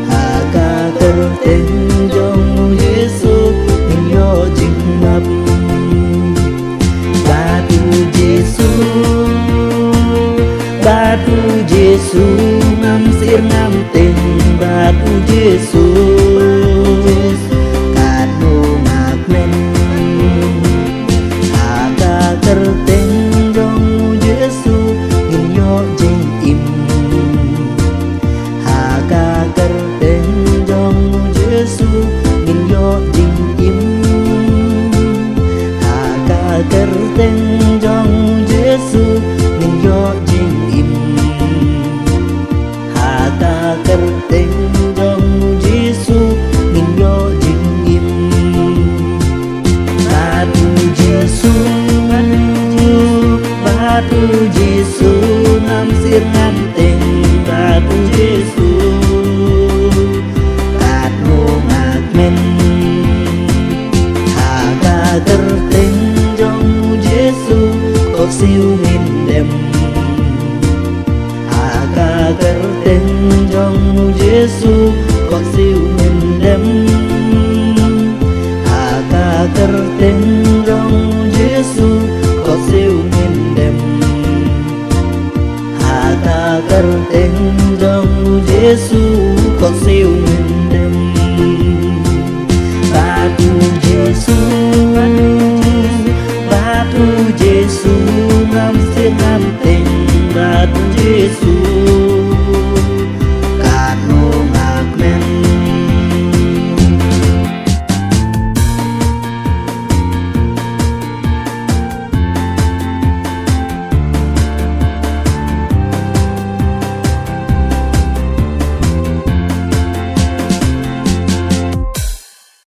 hà ca cơ tên trong Giêsu mình yo chính ngập Batu Giêsu ngam sir ngam tình Batu Giêsu kanu ngak men aga kerten dong Giêsu ngin yo jing im aga kerten dong Giêsu ngin yo jing im aga kerten dong Giêsu ngin yo kerten dong Giêsu ngin yo jing im Batu Giêsu Batu Giêsu nam sir ngam tình Batu Giêsu kat ngô ngạc men hà kerten dong Giêsu có siêu nghìn đêm kerten dong Giêsu có siêu nghìn đêm hà kerten dong Giêsu có siêu nghìn đêm hà kerten dong Giêsu có siêu